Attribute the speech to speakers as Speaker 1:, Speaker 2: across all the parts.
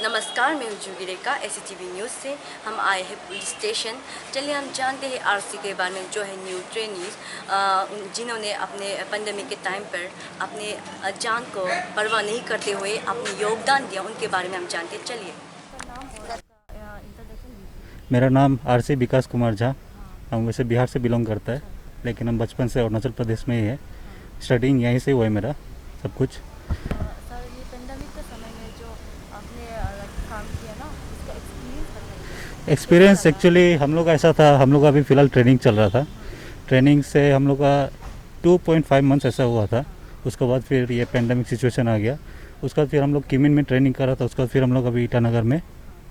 Speaker 1: नमस्कार, मैं हूँ जूही रेखा SCTV न्यूज़ से। हम आए हैं पुलिस स्टेशन। चलिए हम जानते हैं RC के बारे में, जो है न्यू ट्रेनीज जिन्होंने अपने पेंडेमिक के टाइम पर अपने जान को परवाह नहीं करते हुए अपने योगदान दिया, उनके बारे में हम जानते हैं। चलिए।
Speaker 2: मेरा नाम RC विकास कुमार झा। हम वैसे बिहार से बिलोंग करता है, लेकिन हम बचपन से अरुणाचल प्रदेश में ही है। स्टडिंग यहीं से हुआ है मेरा सब कुछ।
Speaker 3: सर, ये पेंडेमिक के समय में जो आपने काम किया ना, उसका एक्सपीरियंस बताइए।
Speaker 2: एक्सपीरियंस एक्चुअली हम लोग का ऐसा था, हम लोग का अभी फ़िलहाल ट्रेनिंग चल रहा था। ट्रेनिंग से हम लोग का 2.5 मंथ्स ऐसा हुआ था। उसके बाद फिर ये पेंडेमिक सिचुएशन आ गया। उसके बाद फिर हम लोग किमिन में ट्रेनिंग कर रहा था। उसके बाद फिर हम लोग अभी ईटानगर में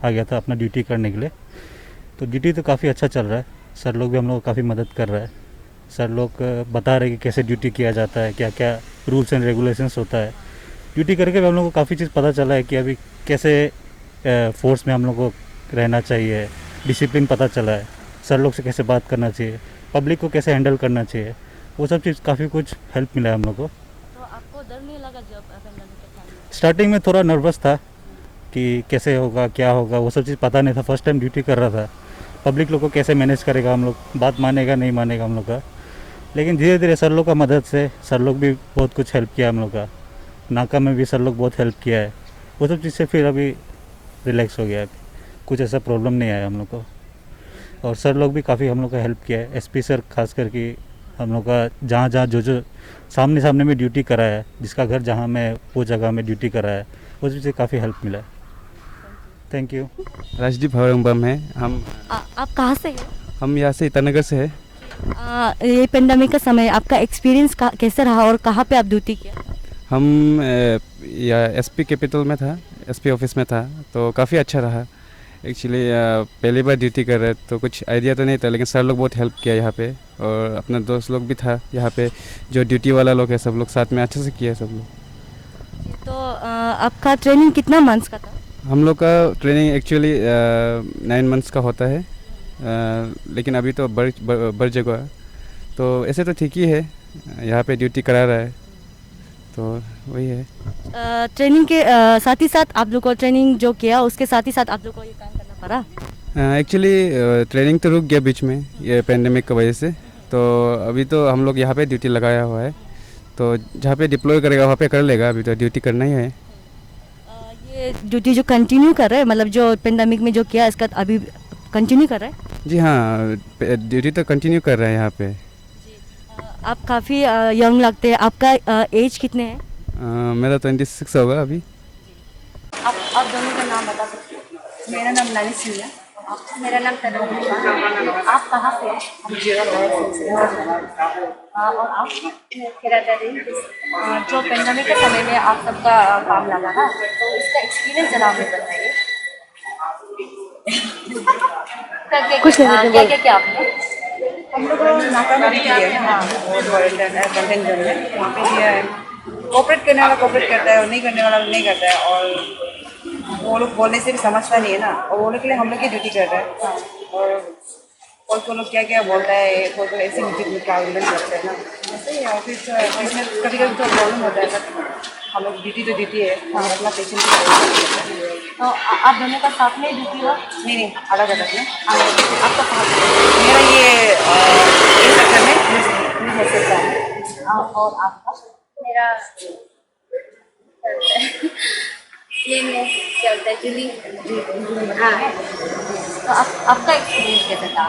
Speaker 2: आ गया था अपना ड्यूटी करने के लिए। तो ड्यूटी तो काफ़ी अच्छा चल रहा है। सर लोग भी हम लोग को काफ़ी मदद कर रहा है। सर लोग बता रहे कि कैसे ड्यूटी किया जाता है, क्या क्या रूल्स एंड रेगुलेशंस होता है। ड्यूटी करके भी हम लोग को काफ़ी चीज़ पता चला है कि अभी कैसे फोर्स में हम लोग को रहना चाहिए। डिसिप्लिन पता चला है, सर लोग से कैसे बात करना चाहिए, पब्लिक को कैसे हैंडल करना चाहिए। वो सब चीज़ काफ़ी कुछ हेल्प मिला है हम लोग को।
Speaker 3: तो आपको डर नहीं लगा जब पेंडेमिक के टाइम में?
Speaker 2: स्टार्टिंग में थोड़ा नर्वस था कि कैसे होगा, क्या होगा, वो सब चीज़ पता नहीं था। फर्स्ट टाइम ड्यूटी कर रहा था। पब्लिक लोग को कैसे मैनेज करेगा, हम लोग बात मानेगा नहीं मानेगा हम लोग का। लेकिन धीरे धीरे सर लोग का मदद से सर लोग भी बहुत कुछ हेल्प किया हम लोग का। नाका में भी सर लोग बहुत हेल्प किया है। वो सब चीज़ से फिर अभी रिलैक्स हो गया है। कुछ ऐसा प्रॉब्लम नहीं आया हम लोग को। और सर लोग भी काफ़ी हम लोग का हेल्प किया है। SP सर खास करके हम लोग का जहाँ जहाँ जो सामने सामने में ड्यूटी करा है, जिसका घर जहाँ में वो जगह में ड्यूटी करा है, वो चीज़ से काफ़ी हेल्प मिला है। Thank you.
Speaker 4: राजदीप हवरंबम है हम।
Speaker 3: आप कहाँ से हैं?
Speaker 4: हम यहाँ से ईटानगर से है।
Speaker 3: ये पेंडेमिक का समय आपका एक्सपीरियंस कैसे रहा और कहाँ पे आप ड्यूटी किया?
Speaker 4: हम या SP कैपिटल में था, SP ऑफिस में था, तो काफ़ी अच्छा रहा। एक्चुअली पहली बार ड्यूटी कर रहे तो कुछ आइडिया तो नहीं था, लेकिन सर लोग बहुत हेल्प किया यहाँ पे। और अपना दोस्त लोग भी था यहाँ पे, जो ड्यूटी वाला लोग है, सब लोग साथ में अच्छे से किया सब लोग।
Speaker 3: तो आपका ट्रेनिंग कितना मंथ्स का था?
Speaker 4: हम लोग का ट्रेनिंग एक्चुअली 9 मंथ्स का होता है, लेकिन अभी तो बढ़ जगह है, तो ऐसे तो ठीक ही है। यहाँ पे ड्यूटी करा रहा है, तो वही है।
Speaker 3: ट्रेनिंग के साथ ही साथ आप लोग को ट्रेनिंग जो किया, उसके साथ ही साथ आप लोग को ये काम करना पड़ा?
Speaker 4: एक्चुअली ट्रेनिंग तो रुक गया बीच में ये पेंडेमिक की वजह से। तो अभी तो हम लोग यहाँ पे ड्यूटी लगाया हुआ है, तो जहाँ पे डिप्लॉय करेगा वहाँ पे कर लेगा। अभी तो ड्यूटी करना ही है।
Speaker 3: ये ड्यूटी जो कंटिन्यू कर रहे हैं, मतलब जो पेंडेमिक में जो किया इसका अभी कंटिन्यू कर रहे हैं?
Speaker 4: जी हाँ, ड्यूटी तो कंटिन्यू कर रहे हैं यहाँ पे।
Speaker 3: आप काफ़ी यंग लगते हैं। आपका एज कितने हैं?
Speaker 4: मेरा 26 होगा अभी।
Speaker 1: आप दोनों का नाम बता सकते हैं?
Speaker 5: मेरा नाम लानी सिंह है।
Speaker 1: मेरा नाम तनुजा। आप कहाँ से हैं?
Speaker 5: हम जीरा से
Speaker 1: और आप?
Speaker 5: किरातारी।
Speaker 1: जो पेंडेमिक के समय में आप सबका काम लगा ना, तो इसका एक्सपीरियंस जरा हमें बताइए।
Speaker 3: कुछ नहीं,
Speaker 1: क्या क्या क्या आपने?
Speaker 5: हम लोग नाका में किया है। हाँ, और कंटेंट जोन में वहाँ पे किया है। कोऑपरेट करने वाला कोऑपरेट करता है और नहीं करने वाला नहीं करता है। और वो लोग बोलने से भी समझता नहीं है ना, और बोलने के लिए हम लोग की ड्यूटी कर रहा है। और कोई लोग क्या क्या बोलता है, कोई ऐसे मीटिंग में क्या आर्गुमेंट करता है ना, ऐसे ही ऑफिस में कभी कभी तो प्रॉब्लम होता है। बट हम लोग ड्यूटी तो ड्यूटी है, हम अपना पेशेंट की।
Speaker 1: तो आप दोनों का साथ में ड्यूटी हुआ?
Speaker 5: नहीं, अलग अलग में।
Speaker 1: आपका कहाँ पे?
Speaker 5: मेरा ये इस सेक्टर में हो सकता है।
Speaker 1: और आपका?
Speaker 6: मेरा ये में चलता है जूली। हाँ,
Speaker 1: तो आपका एक्सपीरियंस कैसा था?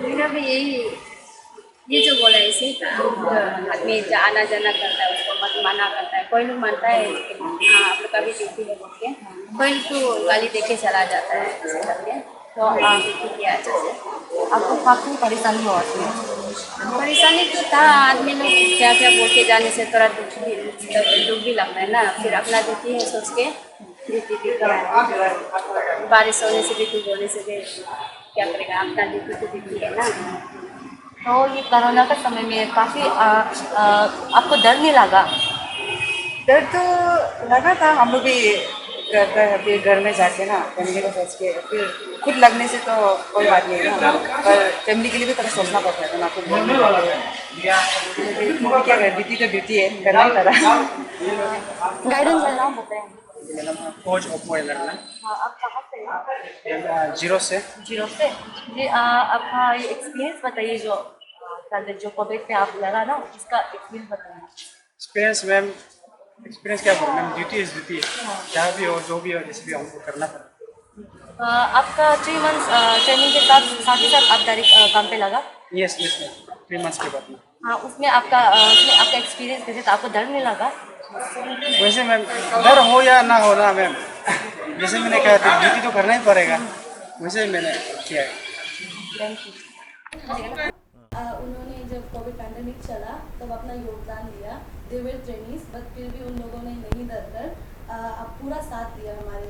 Speaker 6: मेरा भी यही, ये जो बोला है ऐसे ही था। जो आदमी जो आना जाना करता है उसको मत माना करता है। कोई लोग मानता है कि हाँ आप लोग का भी ड्यूटी है बोल के, कोई लोग तो गाली दे के चला जाता है ऐसे करके। तो आप ड्यूटी किया अच्छे से।
Speaker 1: आपको काफ़ी परेशानी हुआ उसमें?
Speaker 6: परेशानी तो था, आदमी लोग क्या क्या बोल के जाने से थोड़ा दुख भी लगता है ना। फिर अपना ड्यूटी है सोच के ड्यूटी भी कराया। बारिश होने से भी धूप होने से भी क्या करेगा, अपना ड्यूटी तो ड्यूटी है ना।
Speaker 1: तो ये कोरोना के समय में काफ़ी आपको डर नहीं लगा?
Speaker 5: डर तो लगा था। हम लोग भी करता है फिर घर में जाके ना फैमिली को सोच के, फिर खुद लगने से तो कोई बात नहीं है ना, पर फैमिली के लिए भी थोड़ा सोचना पड़ता है ना। खुद घर में क्या करें, ड्यूटी तो ड्यूटी है, करना ही पड़ा।
Speaker 1: गाइडेंस का नाम बताएं।
Speaker 7: मेरा नाम कोच ओप्पो एलर है।
Speaker 1: हाँ, आप कहाँ से हैं?
Speaker 7: जीरो से।
Speaker 1: जीरो से। जी, आपका ये एक्सपीरियंस बताइए, जो कोविड पे आप लगा ना, इसका एक्सपीरियंस बताइए।
Speaker 7: एक्सपीरियंस मैम, एक्सपीरियंस क्या बोलूँ मैम, ड्यूटी इज़ ड्यूटी, जहाँ भी हो जो भी हो जैसे भी हमको करना पड़ता
Speaker 1: आपका 3 मंथ्स ट्रेनिंग के साथ ही साथ आप डायरेक्ट काम पे लगा?
Speaker 7: है। यस यस मैम, 3 मंथ्स के बाद में।
Speaker 1: हाँ, उसमें आपका एक्सपीरियंस कैसे था? आपको डर नहीं लगा?
Speaker 7: वैसे मैम डर हो या ना हो ना मैम, जैसे मैंने कहा था ड्यूटी तो करना ही पड़ेगा, वैसे ही मैंने किया है।
Speaker 1: Thank you.
Speaker 3: उन्होंने जब कोविड पैंडेमिक चला तब अपना योगदान दिया, दे वर ट्रेनिंग्स, बट फिर भी उन लोगों ने नहीं डर कर अब पूरा साथ दिया। हमारे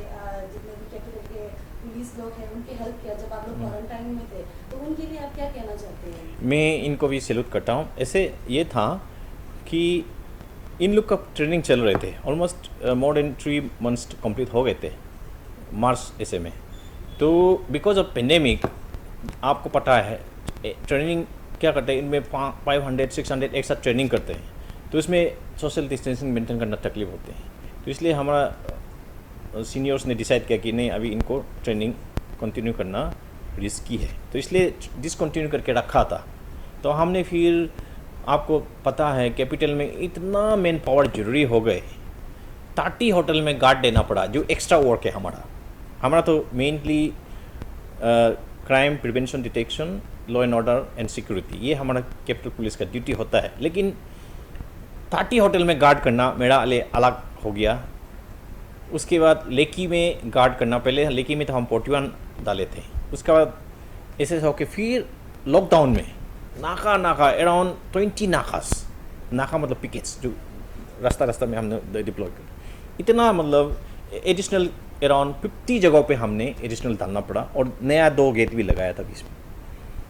Speaker 3: जितने भी कैपिटल के पुलिस लोग हैं उनकी हेल्प किया जब आप लोग क्वारंटाइन में थे, तो उनके लिए आप क्या कहना चाहते हैं?
Speaker 8: मैं इनको भी सैल्यूट करता हूँ। ऐसे ये था कि इन लोग का ट्रेनिंग चल रहे थे, almost more than 3 months complete हो गए थे मार्च ऐसे में। तो बिकॉज ऑफ पेंडेमिक आपको पता है ट्रेनिंग क्या करते हैं, इनमें 500-600 एक साथ ट्रेनिंग करते हैं, तो इसमें सोशल डिस्टेंसिंग मेंटेन करना तकलीफ होते हैं। तो इसलिए हमारा सीनियर्स ने डिसाइड किया कि नहीं, अभी इनको ट्रेनिंग कंटिन्यू करना रिस्की है, तो इसलिए डिसकंटिन्यू करके रखा था। तो हमने फिर, आपको पता है कैपिटल में इतना मैन पावर जरूरी हो गए, 30 होटल में गार्ड देना पड़ा, जो एक्स्ट्रा वर्क है हमारा तो mainly crime prevention, detection, law and order and security, ये हमारा कैपिटल पुलिस का ड्यूटी होता है। लेकिन 30 होटल में गार्ड करना मेरा लिए अलग हो गया। उसके बाद लेकी में गार्ड करना, पहले लेकी में तो हम 41 डाले थे, उसके बाद ऐसे हो के फिर लॉकडाउन में नाका अराउंड 20 नाका मतलब पिकेट्स, जो रास्ता में हमने डिप्लॉय कर, इतना मतलब एडिशनल अराउंड 50 जगहों पे हमने एडिशनल डालना पड़ा, और नया 2 गेट भी लगाया था बीच में।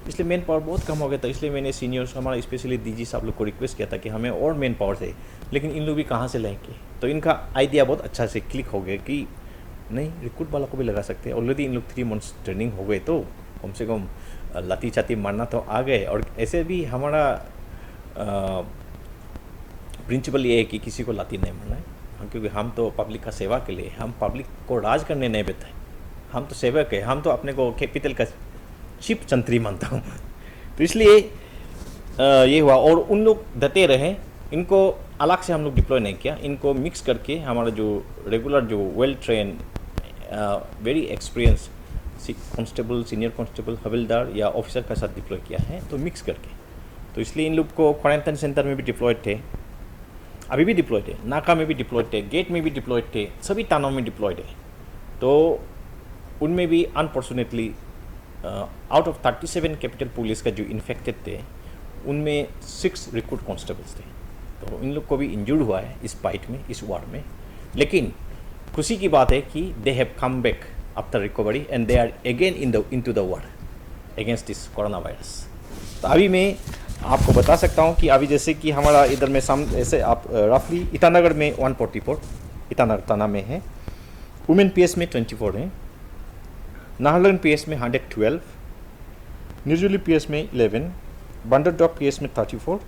Speaker 8: इसलिए मैन पावर बहुत कम हो गया था। इसलिए मैंने सीनियर्स, हमारा स्पेशली डीजी साहब लोग को रिक्वेस्ट किया था कि हमें और मैन पावर चाहिए, लेकिन इन लोग भी कहाँ से लाएंगे। तो इनका आइडिया बहुत अच्छा से क्लिक हो गया कि नहीं, रिक्रूट वाला को भी लगा सकते हैं। ऑलरेडी इन लोग 3 मंथ्स ट्रेनिंग हो गए, तो कम से कम लाठी चाती मारना तो आ गए। और ऐसे भी हमारा प्रिंसिपल ये है कि किसी को लाठी नहीं मारना है, क्योंकि हम तो पब्लिक का सेवा के लिए, हम पब्लिक को राज करने नहीं बैठे, हम तो सेवक है। हम तो अपने को कैपिटल का चीफ चंत्री मानता हूँ। तो इसलिए ये हुआ, और उन लोग डटे रहे, इनको अलग से हम लोग डिप्लॉय नहीं किया, इनको मिक्स करके हमारा जो रेगुलर, जो well train, very experience constable, senior constable, havildar या ऑफिसर का साथ डिप्लॉय किया है, तो मिक्स करके। तो इसलिए इन लोग को क्वारंटाइन सेंटर में भी डिप्लॉयड थे, अभी भी डिप्लॉयड है, नाका में भी डिप्लॉयड थे, गेट में भी डिप्लॉयड थे, सभी थानों में डिप्लॉयड है। तो उनमें भी unfortunately out of 37 capital police का जो इन्फेक्टेड थे, उनमें 6 रिक्रूट कांस्टेबल्स थे। तो इन लोग को भी इंजर्ड हुआ है इस फाइट में, इस वार में। लेकिन खुशी की बात है कि they have come back after recovery and they are again into the war against this corona virus. तो अभी मैं आपको बता सकता हूँ कि अभी जैसे कि हमारा इधर में ऐसे आप रफली ईटानगर में 144 ईटानगर थाना में है, वुमेन पीएस में 24 हैं, नाहरलगुन पीएस में 112, निर्जुली पीएस में 11, बंदरडॉग पीएस में 34,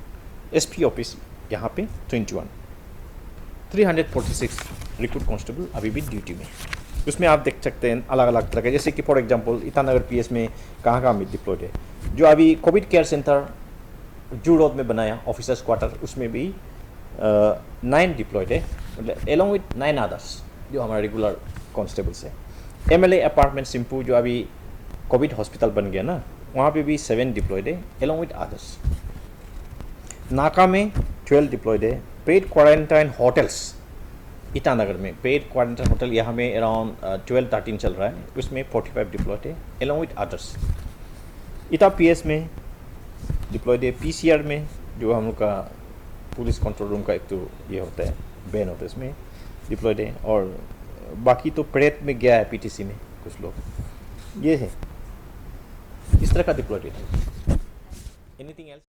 Speaker 8: एसपी ऑफिस यहाँ पे 21, 346 रिक्रूट कांस्टेबल अभी भी ड्यूटी में। उसमें आप देख सकते हैं अलग अलग तरह के, जैसे कि फॉर एग्जांपल ईटानगर पीएस में कहाँ में डिप्लॉयड है। जो अभी कोविड केयर सेंटर जू रोड में बनाया ऑफिसर्स क्वार्टर, उसमें भी 9 डिप्लॉयड है, एलोंग विथ 9 अदर्स जो हमारे रेगुलर कांस्टेबल्स है। एमएलए अपार्टमेंट सिंपू जो अभी कोविड हॉस्पिटल बन गया ना, वहाँ पे भी 7 डिप्लॉयड है एलोंग विथ अदर्स। नाका में 12 डिप्लॉयड है। पेड क्वारंटाइन होटल्स ईटानगर में, पेड क्वारंटाइन होटल यहाँ में अराउंड 12-13 चल रहा है, उसमें 45 डिप्लॉयड है along with others. Eta PS में डिप्लॉयड है। पीसीआर में जो हम लोग का पुलिस कंट्रोल रूम का एक तो ये होता है, बैन होता है, इसमें डिप्लॉयड है। और बाकी तो परेड में गया है पीटीसी में कुछ लोग, ये है इस तरह का डिप्लॉयड है। Anything else?